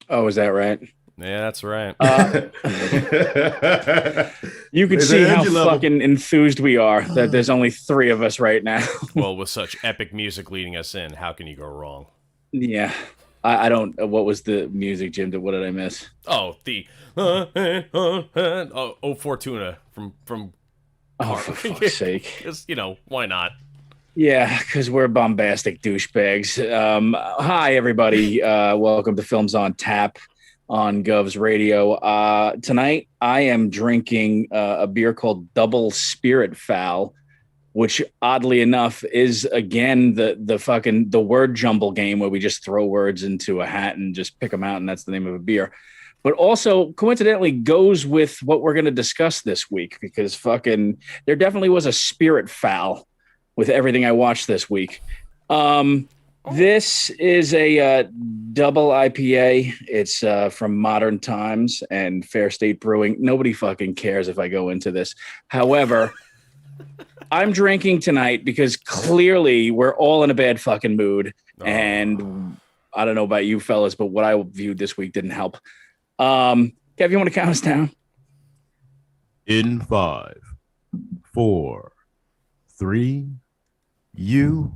Oh, is that right? Yeah, that's right. You could Is it see how energy level? fucking enthused we are that there's only three of us right now. Well, with such epic music leading us in, how can you go wrong? Yeah. I don't. What was the music, Jim? What did I miss? Oh, the Fortuna from Oh, Carla. for fuck's sake. Just, why not? Yeah, because we're bombastic douchebags. Hi, everybody. Welcome to Films on Tap on Govs Radio. Tonight, I am drinking a beer called Double Spirit Foul, which oddly enough is again the word jumble game where we just throw words into a hat and just pick them out, and that's the name of a beer. But also coincidentally goes with what we're going to discuss this week because there definitely was a spirit foul with everything I watched this week. This is a double IPA. It's from Modern Times and Fair State Brewing. Nobody fucking cares if I go into this. However, I'm drinking tonight because clearly we're all in a bad fucking mood. And I don't know about you fellas, but what I viewed this week didn't help. Kev, you want to count us down? In 5, 4, 3, you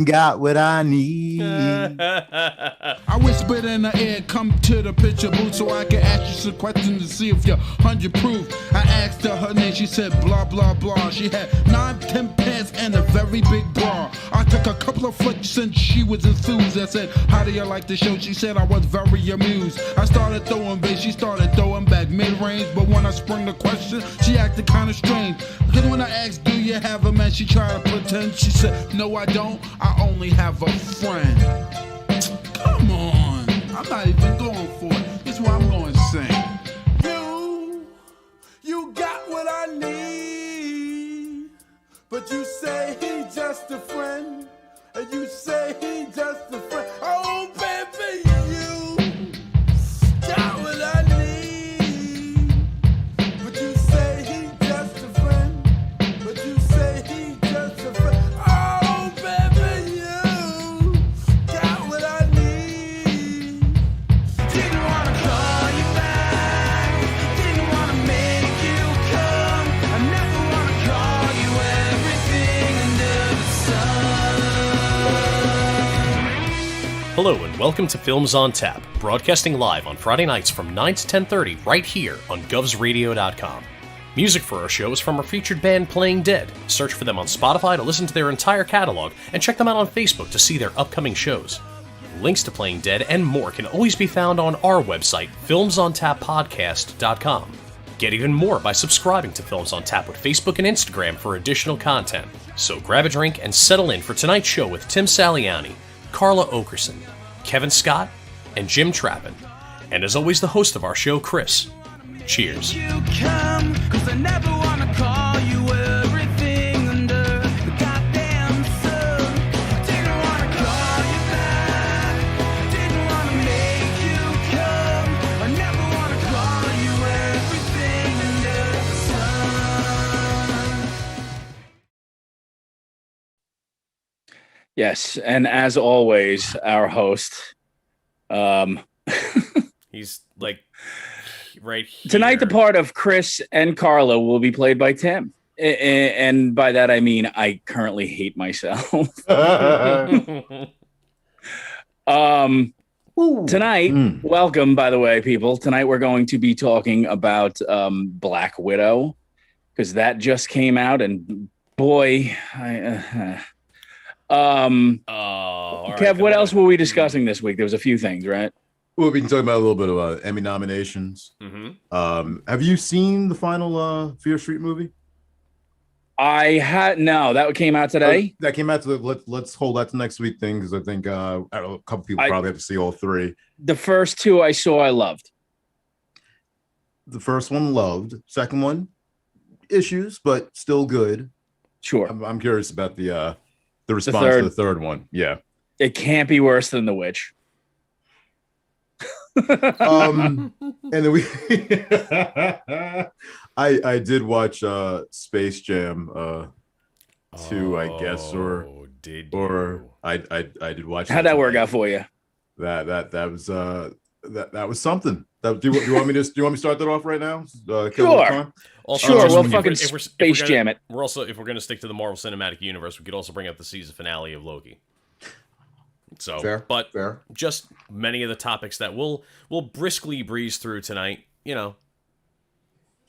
got what I need. I whispered in the air, come to the picture booth so I can ask you some questions to see if you're 100 proof. I asked her name, she said blah, blah, blah. She had 9, 10 pants and a very big bra. I took a couple of flicks and she was enthused. I said, how do you like the show? She said I was very amused. I started throwing bass, she started throwing back mid-range. But when I sprung the question, she acted kind of strange. Because when I asked, do you have a man? She tried to pretend. She said, no, I don't. I only have a friend. Come on. I'm not even going for it. This is what I'm going to sing. You got what I need. But you say he's just a friend. And you say he's just a friend. Oh, baby, you got what I need. But you say he's just a friend. But you say he's just a friend. Oh, baby, you got what I need. Didn't wanna call you back. Didn't wanna make you come. I never wanna call you everything under the sun. Hello and welcome to Films on Tap, broadcasting live on Friday nights from 9 to 10:30 right here on govsradio.com. Music for our show is from our featured band Playing Dead. Search for them on Spotify to listen to their entire catalog and check them out on Facebook to see their upcoming shows. Links to Playing Dead and more can always be found on our website, filmsontappodcast.com. Get even more by subscribing to Films on Tap with Facebook and Instagram for additional content. So grab a drink and settle in for tonight's show with Tim Saliani, Carla Okerson, Kevin Scott, and Jim Trappin. And as always, the host of our show, Chris. Cheers. You come, 'cause I never wanna call you everything under the goddamn sun. Didn't wanna call you back, didn't wanna make you come. I never wanna call you everything under the sun. Yes, and as always, our host. He's like right here. Tonight, the part of Chris and Carla will be played by Tim. And by that, I mean I currently hate myself. Tonight, welcome, by the way, people. Tonight, we're going to be talking about Black Widow because that just came out. And boy, all right, Kev, what come else on. were we discussing this week? There was a few things, right? Well, we can talk about a little bit about Emmy nominations. Have you seen the final Fear Street movie? I had no. That came out today. That came out. Let's hold that to next week thing because I think I don't know, a couple people probably have to see all three. The first two I saw, I loved. The first one loved. Second one, issues, but still good. Sure. I'm curious about the response third. to the third one. Yeah. It can't be worse than The Witch. And then we I did watch Space Jam 2, I guess, or did or I did watch. How'd that work out for you? That was That was something. Do you want me to start that off right now? Sure. Also, Sure, just we'll if fucking if space gonna, jam it. We're also, if we're going to stick to the Marvel Cinematic Universe, we could also bring up the season finale of Loki. So, Fair. Just many of the topics that we'll briskly breeze through tonight. You know,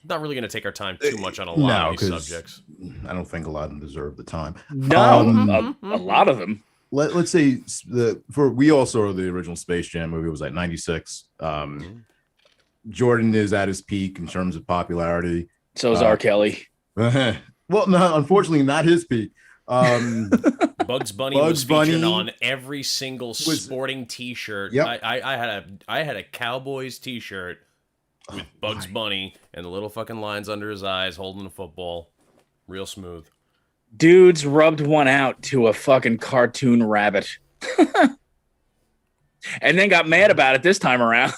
not really going to take our time too much on a lot of these subjects. I don't think a lot of them deserve the time. No, a lot of them. Let's say we all saw the original Space Jam movie. It was like 96. Jordan is at his peak in terms of popularity. So is R. Kelly. Well, no, unfortunately, not his peak. Bugs Bunny was featured on every single sporting T-shirt. Yep. I had a Cowboys T-shirt with Bugs Bunny and the little fucking lines under his eyes, holding a football, real smooth. Dudes rubbed one out to a fucking cartoon rabbit, and then got mad about it this time around.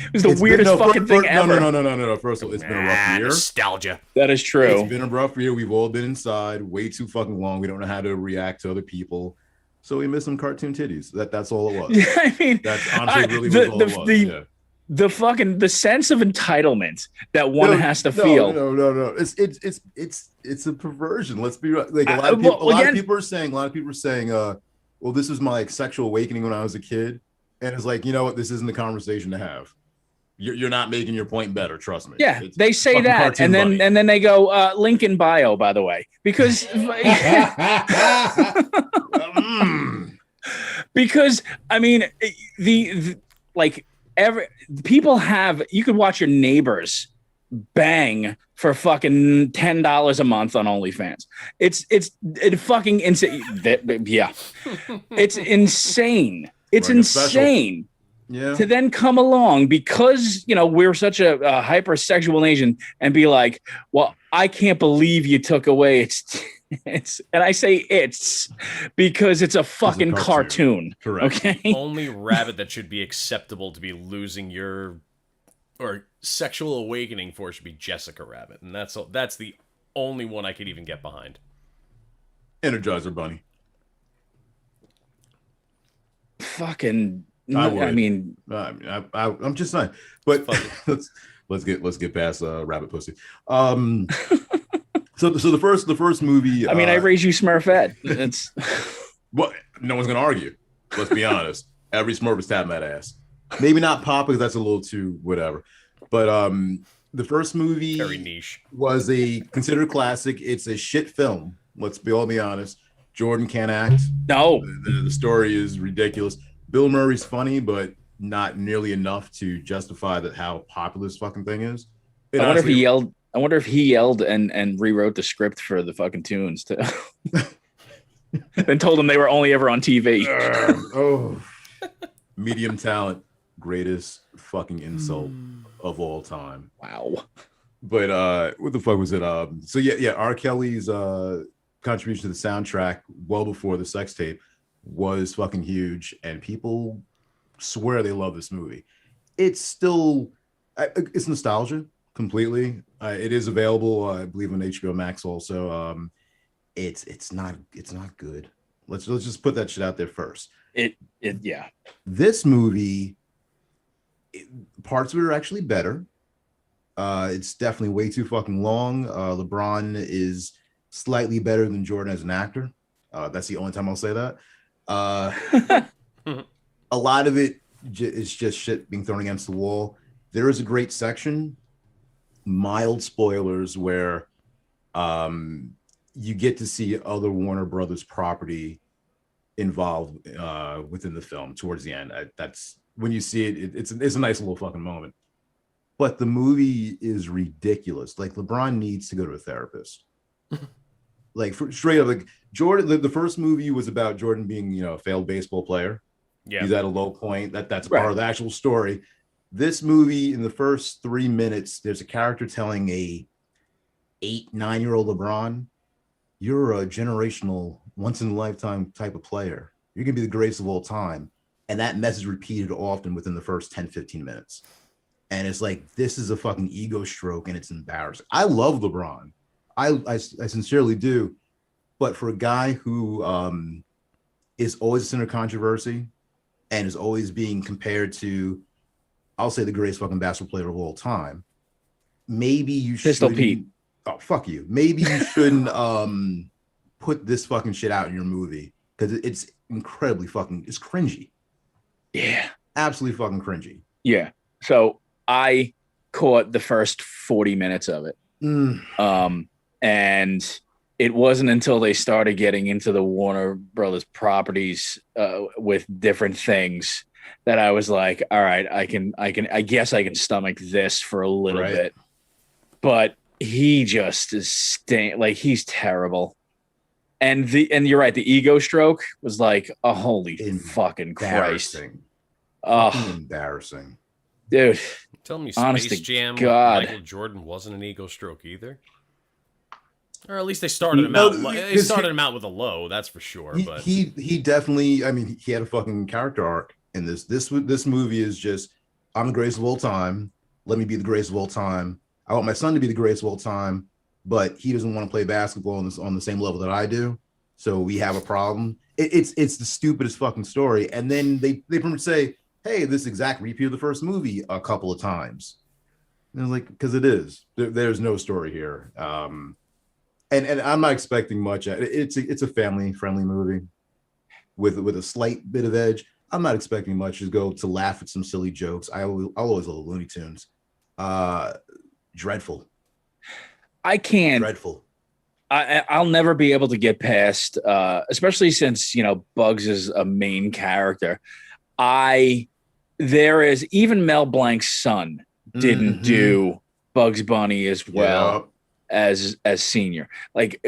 It was the weirdest fucking thing ever. No. First of all, it's been a rough year. Nostalgia. That is true. It's been a rough year. We've all been inside way too fucking long. We don't know how to react to other people. So we miss some cartoon titties. That's all it was. Yeah, I mean, that's honestly really was all it was. The sense of entitlement that one has to feel. No. It's a perversion. Let's be right. Like a lot of people are saying, well, this is my sexual awakening when I was a kid. And it's like, you know what? This isn't the conversation to have. You're not making your point better. Trust me. Yeah, they say that, and then they go link in bio. By the way, because because I mean people have, you could watch your neighbors bang for fucking $10 a month on OnlyFans. It's fucking insane. Yeah, it's insane. It's insane. Yeah. To then come along because, you know, we're such a hypersexual nation and be like, well, I can't believe you took away it's and I say it's because it's a fucking cartoon. Correct. Okay. The only rabbit that should be acceptable to be losing your or sexual awakening for should be Jessica Rabbit, and that's the only one I could even get behind. Energizer Bunny. Fucking. I'm just saying, but let's get past rabbit pussy. So the first movie. I mean, I raised you Smurfette. It's well, no one's gonna argue. Let's be honest. Every Smurf is tapping that ass. Maybe not Pop because that's a little too whatever. But the first movie very niche was considered a classic. It's a shit film. Let's be honest. Jordan can't act. No, the story is ridiculous. Bill Murray's funny, but not nearly enough to justify how popular this fucking thing is. I wonder if he yelled and rewrote the script for the fucking tunes too. Then told them they were only ever on TV. Medium talent, greatest fucking insult of all time. Wow. But what the fuck was it? So yeah, R. Kelly's contribution to the soundtrack well before the sex tape was fucking huge, and people swear they love this movie. It's still, it's nostalgia completely. It is available, I believe, on HBO Max also. It's not good. Let's just put that shit out there first. Yeah. This movie, parts of it are actually better. It's definitely way too fucking long. LeBron is slightly better than Jordan as an actor. That's the only time I'll say that. A lot of it is just shit being thrown against the wall. There is a great section, mild spoilers, where you get to see other Warner Brothers property involved within the film towards the end. That's when you see it, it's a nice little fucking moment. But the movie is ridiculous. Like, LeBron needs to go to a therapist. Like, straight up, like Jordan, the first movie was about Jordan being, a failed baseball player. Yeah. He's at a low point. That's part of the actual story. This movie, in the first 3 minutes, there's a character telling a 8-9-year-old LeBron, you're a generational, once in a lifetime type of player. You're gonna be the greatest of all time. And that message repeated often within the first 10-15 minutes. And it's like, this is a fucking ego stroke, and it's embarrassing. I love LeBron. I sincerely do, but for a guy who is always a center of controversy, and is always being compared to, I'll say, the greatest fucking basketball player of all time. Maybe you Pistol shouldn't. Pete. Oh, fuck you. Maybe you shouldn't put this fucking shit out in your movie because it's incredibly fucking, it's cringy. Yeah. Absolutely fucking cringy. Yeah. So I caught the first 40 minutes of it. And it wasn't until they started getting into the Warner Brothers properties with different things that I was like, all right, I guess I can stomach this for a little bit. But he just is like, he's terrible. And you're right, the ego stroke was like, oh, holy fucking Christ. Oh, embarrassing. Dude. Tell me Space Jam God. Michael Jordan wasn't an ego stroke either. Or at least they started him out. They started him out with a low, that's for sure. But he definitely, I mean, he had a fucking character arc in this. This movie is just, I'm the greatest of all time. Let me be the greatest of all time. I want my son to be the greatest of all time, but he doesn't want to play basketball on the same level that I do. So we have a problem. It's the stupidest fucking story. And then they pretty much say, hey, this exact repeat of the first movie a couple of times. And I was like, because it is. There's no story here. And I'm not expecting much. It's a family friendly movie with a slight bit of edge. I'm not expecting much to laugh at some silly jokes. I'll always love Looney Tunes. Dreadful. I can't. Dreadful. I'll never be able to get past, especially since, Bugs is a main character. There is even Mel Blanc's son didn't do Bugs Bunny as well as Senior. Like,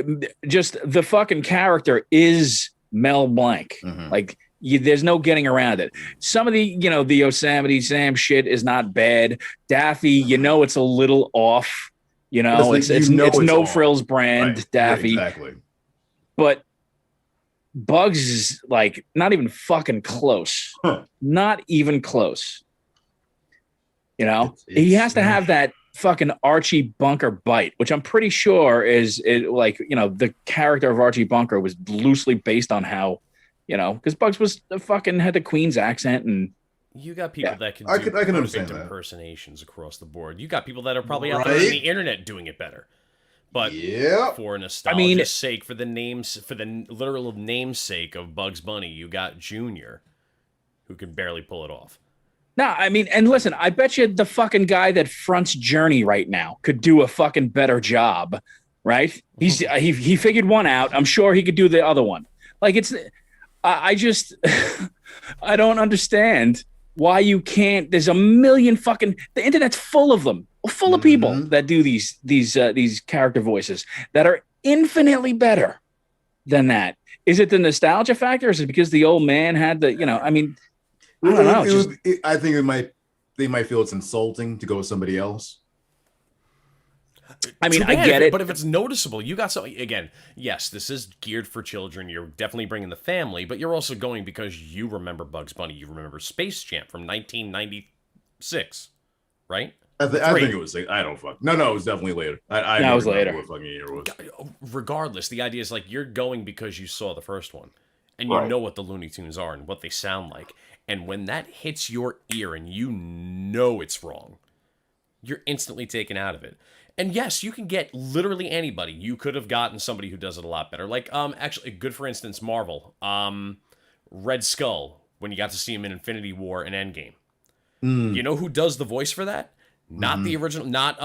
just the fucking character is Mel Blanc. Like, there's no getting around it. Some of the, the Yosemite Sam shit is not bad. Daffy, it's a little off. It's No Frills brand, right. Daffy. Yeah, exactly. But Bugs is like not even fucking close. Not even close. He has to have that fucking Archie Bunker bite, which I'm pretty sure is the character of Archie Bunker was loosely based on how, because Bugs was had the Queen's accent, and you got people that can do I can understand that. Impersonations across the board. You got people that are probably out there on the internet doing it better. But for nostalgia's sake, for the literal namesake of Bugs Bunny, you got Junior, who can barely pull it off. No, and listen, I bet you the fucking guy that fronts Journey right now could do a fucking better job, right? He figured one out. I'm sure he could do the other one. Like, I just I don't understand why you can't. There's a million fucking, the internet's full of them, full of people that do these character voices that are infinitely better than that. Is it the nostalgia factor? Or is it because the old man had the, I don't know. I think they might feel it's insulting to go with somebody else. I get it. But if it's noticeable, you got something, again, yes, this is geared for children. You're definitely bringing the family, but you're also going because you remember Bugs Bunny. You remember Space Jam from 1996, right? I think it was, I don't fuck. No, it was definitely later. I it was later. What fucking year it was. Regardless, the idea is like you're going because you saw the first one and you know what the Looney Tunes are and what they sound like. And when that hits your ear and you know it's wrong, you're instantly taken out of it. And yes, you can get literally anybody. You could have gotten somebody who does it a lot better. Like, actually, good for instance, Marvel. Red Skull, when you got to see him in Infinity War and Endgame. You know who does the voice for that? Not the original, not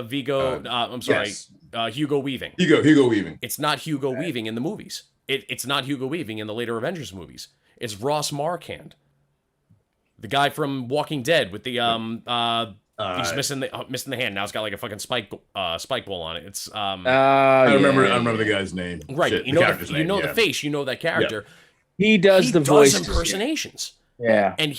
Vigo. I'm sorry, yes. Hugo Weaving. Hugo Weaving. It's not Hugo Weaving in the movies. It's not Hugo Weaving in the later Avengers movies. It's Ross Marquand, the guy from Walking Dead with the he's missing the hand. Now it's got like a fucking spike ball on it. It's I remember the guy's name. Right, Shit, you know the face, you know that character. Yeah. He does the voice impersonations. Yeah, and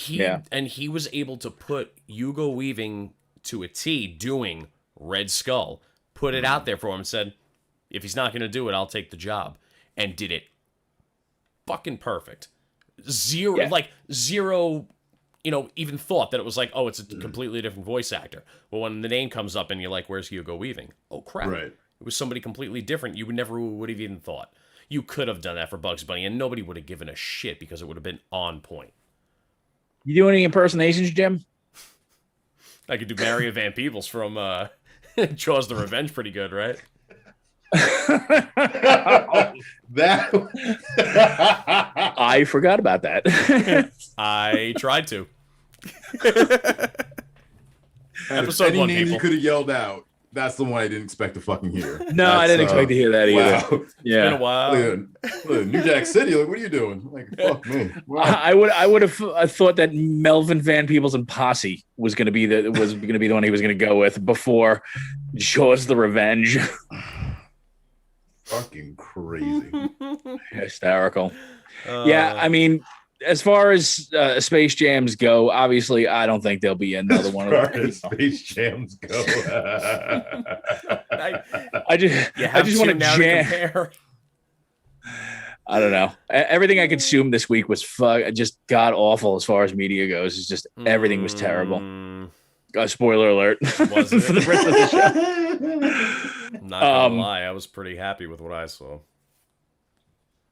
he was able to put Hugo Weaving to a T doing Red Skull. Put it out there for him and said, if he's not going to do it, I'll take the job, and did it fucking perfect. Zero, even thought that it was like, oh, it's a completely different voice actor. But when the name comes up and you're like, where's Hugo Weaving? Oh, crap. Right. It was somebody completely different. You never would have even thought. you could have done that for Bugs Bunny, and nobody would have given a shit because it would have been on point. You do any impersonations, Jim? I could do Mario Van Peebles from Jaws the Revenge pretty good, right? That I forgot about that. I tried to. episode Episode 1, name people. you could have yelled out. That's the one I didn't expect to fucking hear. No, I didn't expect to hear that either. Wow. It's been a Yeah, while. Look, New Jack City. Like, what are you doing? Like, fuck me. Wow. I would have thought that Melvin Van Peebles and Posse was going to be the one he was going to go with before Jaws the Revenge. Fucking crazy. Hysterical. Yeah, I mean, as far as Space Jams go, obviously, I don't think there'll be another one of those. Space Jams go. I just want to jam. Compare. I don't know. Everything I consumed this week was just god awful as far as media goes. It's just everything was terrible. Spoiler alert Was it? for the rest of the show. I'm not gonna lie, I was pretty happy with what I saw.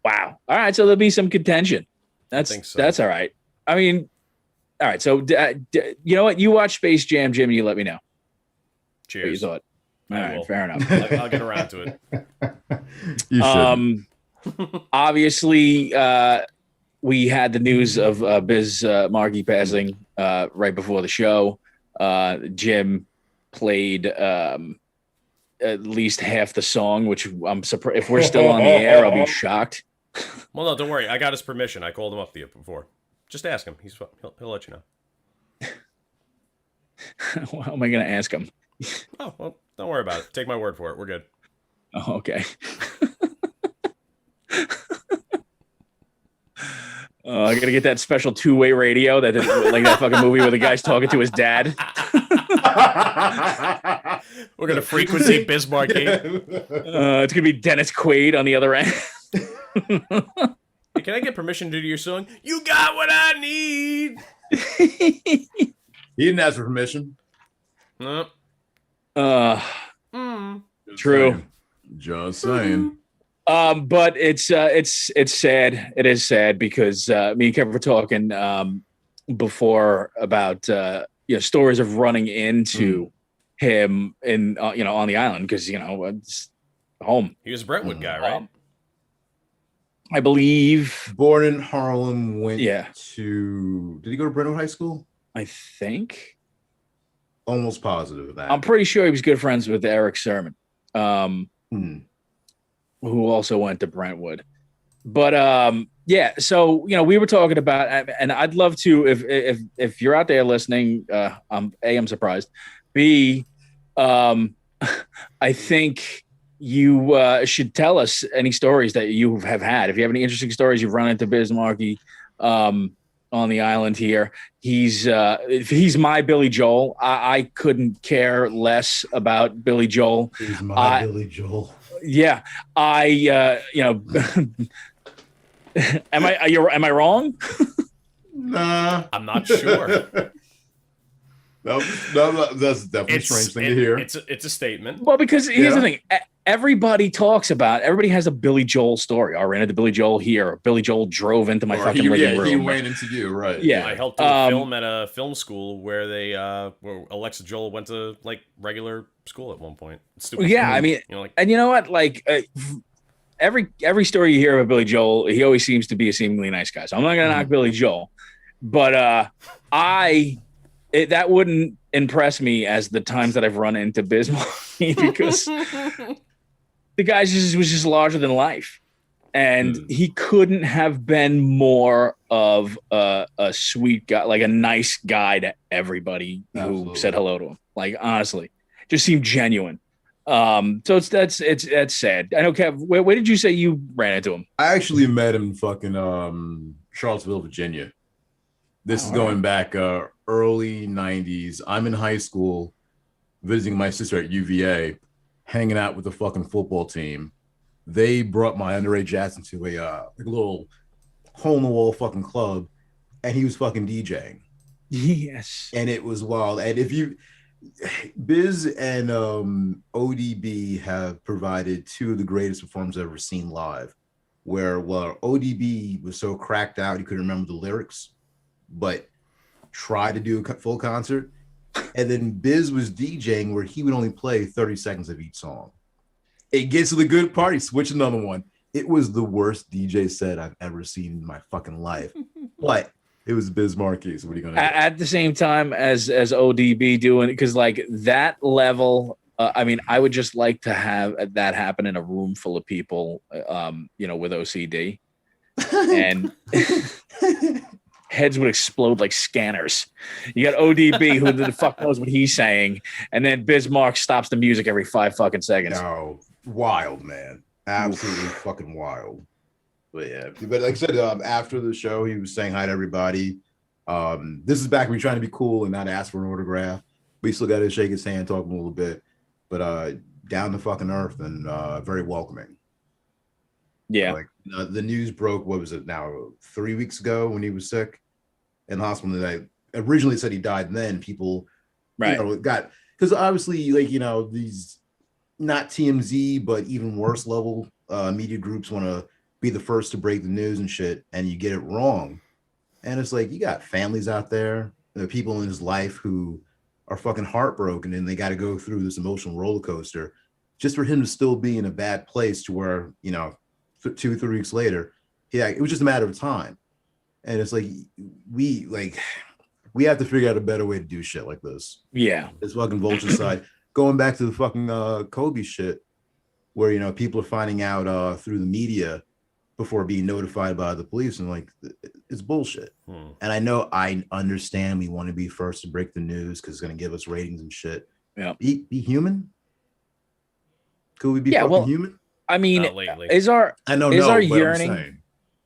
Wow. All right, so there'll be some contention. think so. That's all right. I mean, all right. So you know what? You watch Space Jam, Jim. You let me know what you Cheers. thought. All I right, will. fair enough. I'll get around to it. You should. Obviously, we had the news of Biz Markie passing right before the show. Jim played at least half the song, which I'm surprised. If we're still on the air, I'll be shocked. Well, no, don't worry. I got his permission. I called him up before. Just ask him. He'll let you know. How am I going to ask him? Oh, well, don't worry about it. Take my word for it. We're good. Oh, okay. I gotta get that special two-way radio that like that fucking movie where the guy's talking to his dad. We're gonna frequency Bismarck. It's gonna be Dennis Quaid on the other end. Hey, can I get permission to do your song? You got what I need. He didn't ask for permission. No. True. Just saying. But it's sad. It is sad because me and Kevin were talking before about stories of running into him in on the island because it's home. He was a Brentwood guy, right? I believe. Born in Harlem, went Yeah. to. Did he go to Brentwood High School? I think. Almost positive of that. I'm pretty sure he was good friends with Eric Sermon, who also went to Brentwood. But yeah, so we were talking about, and I'd love to if you're out there listening. I'm surprised. B, I think you should tell us any stories that you have had. If you have any interesting stories you've run into Biz Markie on the island here. He's my Billy Joel. I couldn't care less about Billy Joel. He's my Billy Joel. Yeah, am I wrong? Nah, Uh, I'm not sure. no, that's definitely a strange thing to hear. It's a statement. Well, because here's the thing. Everybody has a Billy Joel story. I ran into Billy Joel here. Or Billy Joel drove into my fucking living room. He ran into you, right? Yeah. I helped do a film at a film school where where Alexa Joel went to like regular school at one point. It's stupid. Yeah, I mean, and you know what? Like every story you hear about Billy Joel, he always seems to be a seemingly nice guy. So I'm not gonna knock Billy Joel, but that wouldn't impress me as the times that I've run into Biz Markie because the guy was just larger than life, and he couldn't have been more of a sweet guy, like a nice guy to everybody who said hello to him. Like honestly, just seemed genuine. So that's sad. I know, Kev. Where did you say you ran into him? I actually met him in fucking Charlottesville, Virginia. This is going back early 90s. I'm in high school visiting my sister at UVA, hanging out with the fucking football team. They brought my underage ass into a little hole-in-the-wall fucking club, and he was fucking DJing. Yes. And it was wild. And if you... Biz and ODB have provided two of the greatest performers I've ever seen live. where ODB was so cracked out he couldn't remember the lyrics, but tried to do a full concert. And then Biz was DJing where he would only play 30 seconds of each song. It gets to the good part, he switched another one. It was the worst DJ set I've ever seen in my fucking life. But it was Biz Markie, so what are you gonna do? At the same time as ODB doing, because like that level, I mean, I would just like to have that happen in a room full of people, you know, with OCD, and heads would explode like scanners. You got ODB, who the fuck knows what he's saying, and then Bismarck stops the music every 5 fucking seconds. No, wild, man, absolutely fucking wild. But yeah, but like I said, after the show, he was saying hi to everybody. This is back when we're trying to be cool and not ask for an autograph. We still got to shake his hand, talk him a little bit, but down to fucking earth and very welcoming. Yeah, like the news broke. What was it now? 3 weeks ago when he was sick in the hospital. That originally said he died, and then people, right, you know, got, because obviously, like, you know, these not TMZ but even worse level media groups want to be the first to break the news and shit, and you get it wrong. And it's like, you got families out there, people in his life who are fucking heartbroken, and they got to go through this emotional roller coaster just for him to still be in a bad place to where, you know, 2 or 3 weeks later, yeah, it was just a matter of time. And it's like, we have to figure out a better way to do shit like this. Yeah. This fucking vulture side. Going back to the fucking Kobe shit, where, you know, people are finding out through the media before being notified by the police, and like, it's bullshit. And I understand we want to be first to break the news because it's going to give us ratings and shit. Yeah. Be human. Could we be fucking human? I mean, is our yearning?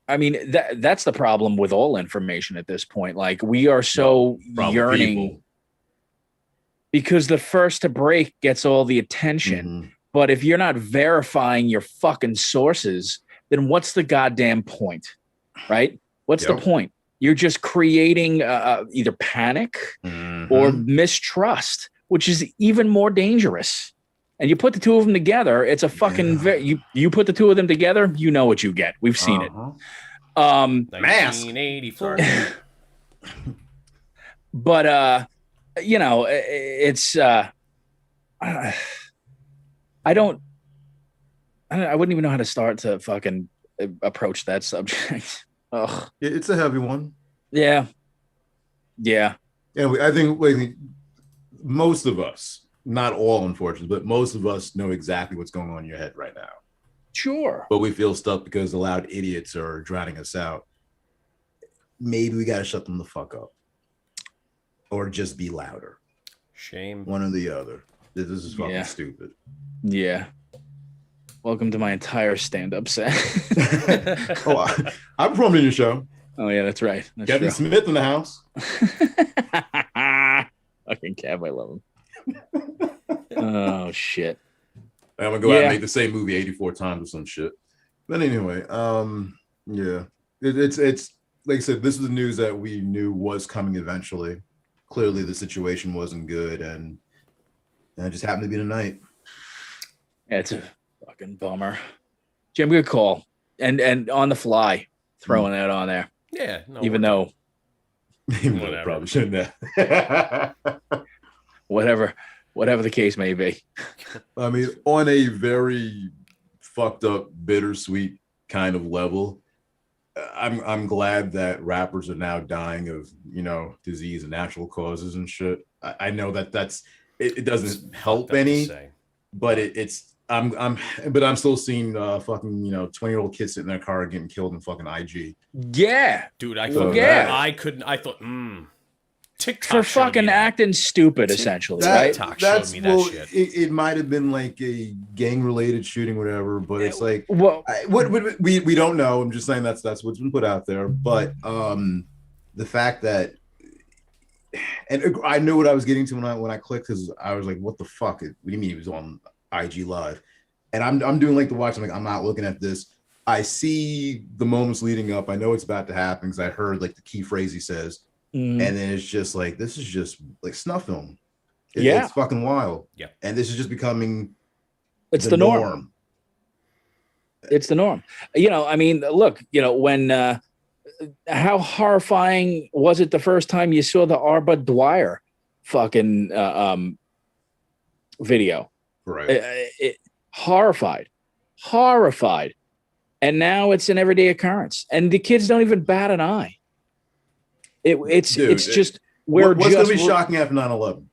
I mean, that's the problem with all information at this point. Like, we are so yearning because the first to break gets all the attention. Mm-hmm. But if you're not verifying your fucking sources, then what's the goddamn point, right? What's the point? You're just creating either panic or mistrust, which is even more dangerous. And you put the two of them together, it's a fucking you put the two of them together, you know what you get. We've seen it. 1984. But you know, it's I wouldn't even know how to start to fucking approach that subject. Ugh. It's a heavy one. Yeah. And I think most of us, not all, unfortunately, but most of us know exactly what's going on in your head right now. Sure. But we feel stuck because the loud idiots are drowning us out. Maybe we got to shut them the fuck up. Or just be louder. Shame. One or the other. This is fucking stupid. Yeah. Welcome to my entire stand-up set. I performed in your show. Oh, yeah, that's right. That's Kevin Smith in the house. Fucking Kev, I love him. Oh, shit. I'm going to go out and make the same movie 84 times or some shit. But anyway, yeah. It's like I said, this is the news that we knew was coming eventually. Clearly, the situation wasn't good, and it just happened to be tonight. Yeah, it's a fucking bummer. Jim, good call. And on the fly, throwing that on there. Yeah. No, even though I probably shouldn't have. whatever the case may be. I mean, on a very fucked up, bittersweet kind of level, I'm glad that rappers are now dying of, you know, disease and natural causes and shit. I know that's it doesn't help any, but I'm still seeing fucking, you know, 20-year-old kids sitting in their car getting killed in fucking IG. Yeah, dude, I thought TikTok for fucking acting stupid, essentially, right? TikTok showed me that shit. It might have been like a gang-related shooting, whatever, but it's like, we don't know. I'm just saying that's what's been put out there. But the fact that, and I knew what I was getting to when I clicked, because I was like, what the fuck? What do you mean he was on IG Live? And I'm doing like the watch. I'm like, I'm not looking at this. I see the moments leading up. I know it's about to happen because I heard like the key phrase he says. And then it's just like, this is just like snuff film. It's fucking wild. Yeah. And this is just becoming the norm. It's the norm. I mean, look, when how horrifying was it the first time you saw the Arba Dwyer fucking video? Right. Horrified. And now it's an everyday occurrence, and the kids don't even bat an eye. It's just what's going to be shocking after 9/11?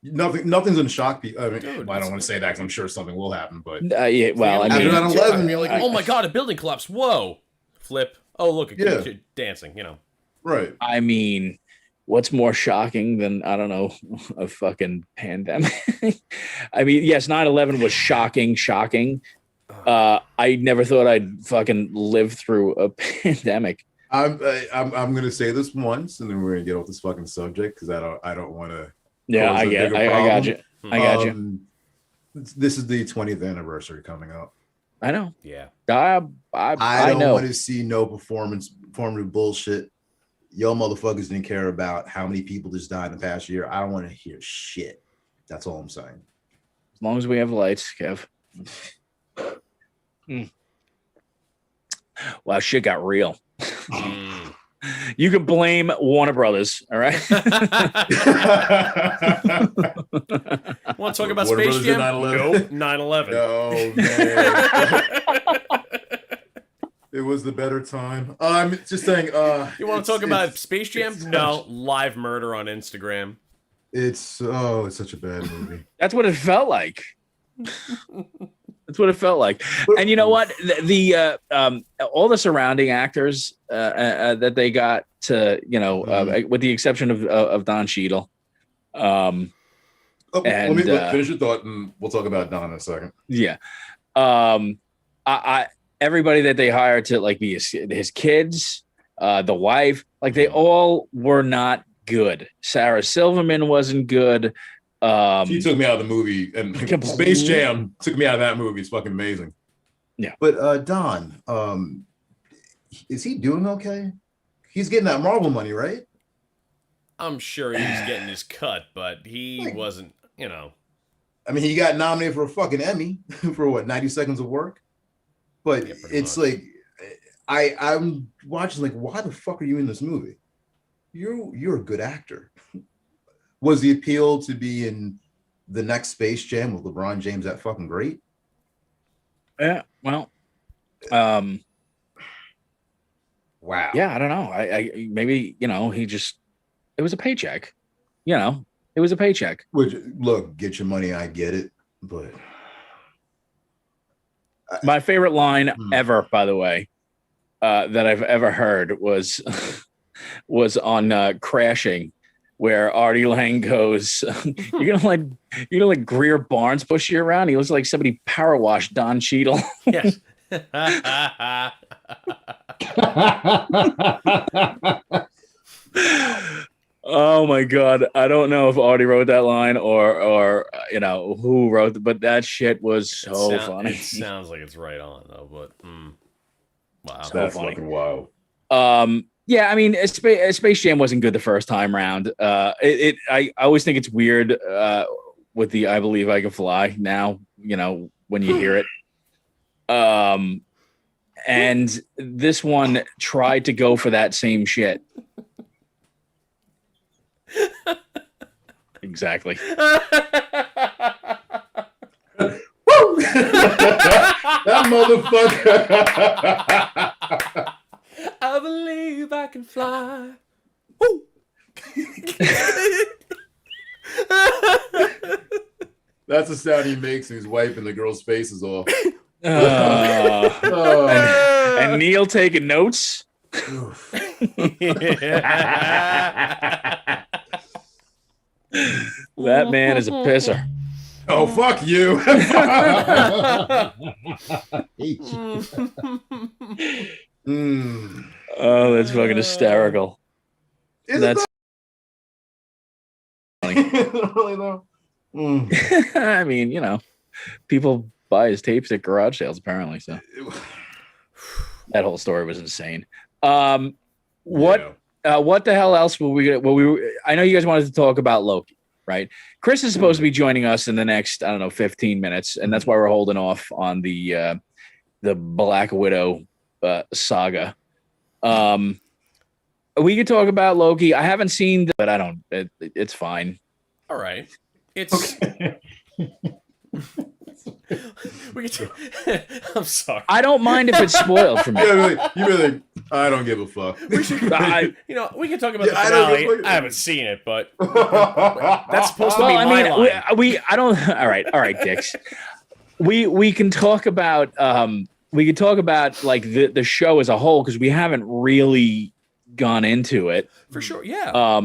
Nothing's going to shock people. I mean, Dude, I don't want to say that because I'm sure something will happen. But yeah, well, I mean, after 9/11, you're like, oh my god, a building collapsed. Whoa, flip. Oh, look, a kid dancing. right. I mean, what's more shocking than, I don't know, a fucking pandemic? I mean, yes, 9/11 was shocking. I never thought I'd fucking live through a pandemic. I'm going to say this once, and then we're going to get off this fucking subject because I don't want to. Yeah, I got you. This is the 20th anniversary coming up. I know. Yeah. I don't know. want to see no performative bullshit. Yo motherfuckers didn't care about how many people just died in the past year. I don't want to hear shit. That's all I'm saying. As long as we have lights, Kev. Wow, shit got real. You can blame Warner Brothers, all right? Want to talk about Warner Space Brothers Jam? did 9/11? Nope, 9/11. No, man. It was the better time. I'm just saying. You want to talk about Space Jam? No, live murder on Instagram. It's such a bad movie. That's what it felt like. That's what it felt like. And you know what? The all the surrounding actors that they got to, with the exception of Don Cheadle. Let me finish your thought, and we'll talk about Don in a second. Yeah. Everybody that they hired to like be his kids, the wife, like they all were not good. Sarah Silverman wasn't good. She took me out of the movie, and Space Jam took me out of that movie. It's fucking amazing. Yeah. But Don, is he doing okay? He's getting that Marvel money, right? I'm sure he's getting his cut, but he wasn't, I mean, he got nominated for a fucking Emmy for what, 90 Seconds of Work? But it's much. Like, I'm watching like, why the fuck are you in this movie? You're a good actor. Was the appeal to be in the next Space Jam with LeBron James that fucking great? Yeah, well, wow. Yeah, I don't know. I maybe, he just, it was a paycheck. It was a paycheck. Which, look, get your money, I get it, but my favorite line ever, by the way, that I've ever heard was on Crashing, where Artie Lang goes, you're gonna let Greer Barnes push you around? He looks like somebody power washed Don Cheadle. Yes. Oh my God. I don't know if Artie wrote that line or who wrote it, but that shit was so funny. It sounds like it's right on though, but wow. So that's fucking wild. Yeah, I mean, Space Jam wasn't good the first time around. I always think it's weird with the "I Believe I Can Fly" now. When you hear it, and this one tried to go for that same shit. Exactly. That motherfucker. I believe I can fly. Woo. That's the sound he makes when he's wiping the girl's faces off. And Neil taking notes. That man is a pisser. Oh, fuck you. Oh, that's fucking hysterical. That's funny. Really though? I mean, people buy his tapes at garage sales apparently. So that whole story was insane. What the hell else were we gonna? I know you guys wanted to talk about Loki, right? Chris is supposed to be joining us in the next, I don't know, 15 minutes, and that's why we're holding off on the the Black Widow saga. We could talk about Loki. I haven't seen, but I don't. It's fine. All right. It's. I'm sorry. I don't mind if it's spoiled for me. Yeah, you really, I don't give a fuck. We should, we can talk about the finale. I haven't seen it, but that's supposed to be my line. I don't. All right, Dix. We can talk about like the show as a whole because we haven't really gone into it for sure. Yeah.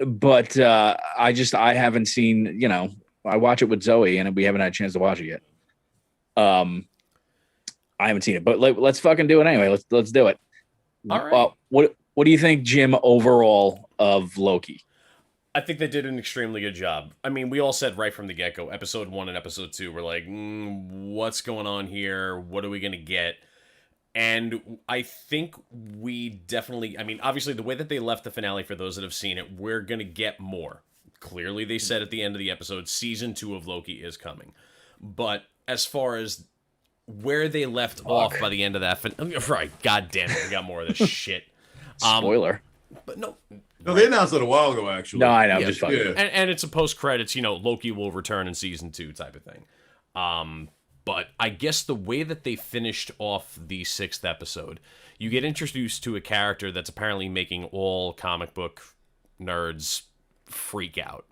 But I haven't seen. I watch it with Zoe, and we haven't had a chance to watch it yet. I haven't seen it, but let's fucking do it anyway. Let's do it. All right. What do you think, Jim, overall of Loki? I think they did an extremely good job. I mean, we all said right from the get-go, episode 1 and episode 2, we're like, what's going on here? What are we going to get? And I think we definitely, I mean, obviously the way that they left the finale, for those that have seen it, we're going to get more. Clearly, they said at the end of the episode, season 2 of Loki is coming. But as far as where they left off by the end of that, right? God damn it, we got more of this shit. Spoiler. But no, they announced it a while ago, actually. No, I know, I'm just fucking. Yeah. And it's a post credits, Loki will return in season 2 type of thing. But I guess the way that they finished off the 6th episode, you get introduced to a character that's apparently making all comic book nerds freak out.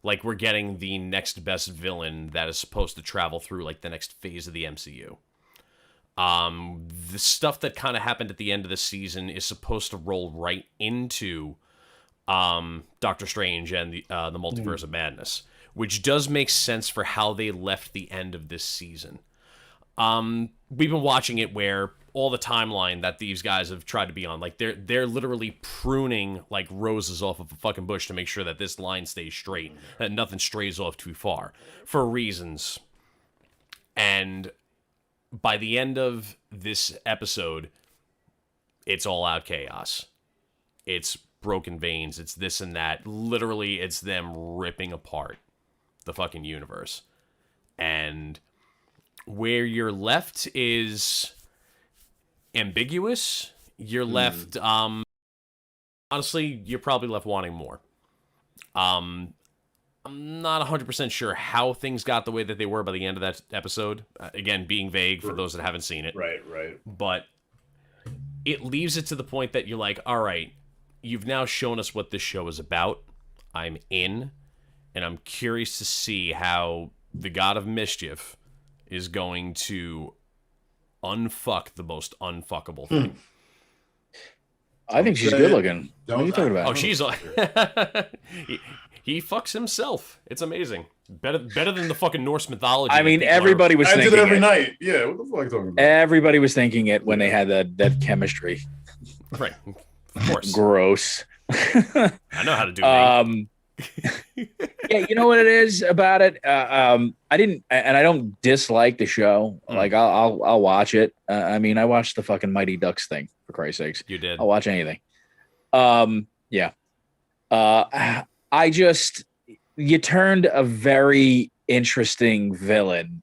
Like, we're getting the next best villain that is supposed to travel through like the next phase of the MCU. The stuff that kind of happened at the end of the season is supposed to roll right into Doctor Strange and the Multiverse of Madness, which does make sense for how they left the end of this season. We've been watching it where all the timeline that these guys have tried to be on, like they're literally pruning like roses off of a fucking bush to make sure that this line stays straight, that nothing strays off too far for reasons. And by the end of this episode, it's all out chaos. It's broken veins. It's this and that. Literally, it's them ripping apart the fucking universe. And where you're left is ambiguous. You're left, honestly, you're probably left wanting more. I'm not 100% sure how things got the way that they were by the end of that episode. Again, being vague for those that haven't seen it. Right. But it leaves it to the point that you're like, all right, you've now shown us what this show is about. I'm in, and I'm curious to see how the God of Mischief is going to unfuck the most unfuckable thing. I think she's good looking. What are you talking about? Oh, she's he fucks himself. It's amazing. Better than the fucking Norse mythology. I mean, everybody was thinking it every it. night. Yeah, what the fuck are you talking about? Everybody was thinking it when they had that chemistry. Right. Of course. Gross. I know how to do yeah, you know what it is about it? I don't dislike the show. Like I'll watch it. I mean, I watched the fucking Mighty Ducks thing, for Christ's sakes. You did. I'll watch anything. Yeah. You turned a very interesting villain,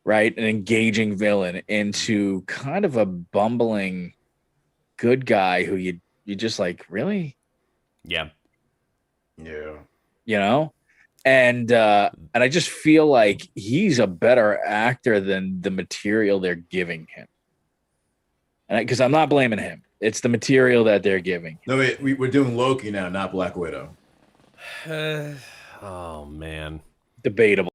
right? An engaging villain into kind of a bumbling good guy who you just like, really? Yeah. And I just feel like he's a better actor than the material they're giving him. And because I'm not blaming him, it's the material that they're giving. No, wait, we're doing Loki now, not Black Widow. Oh man, debatable.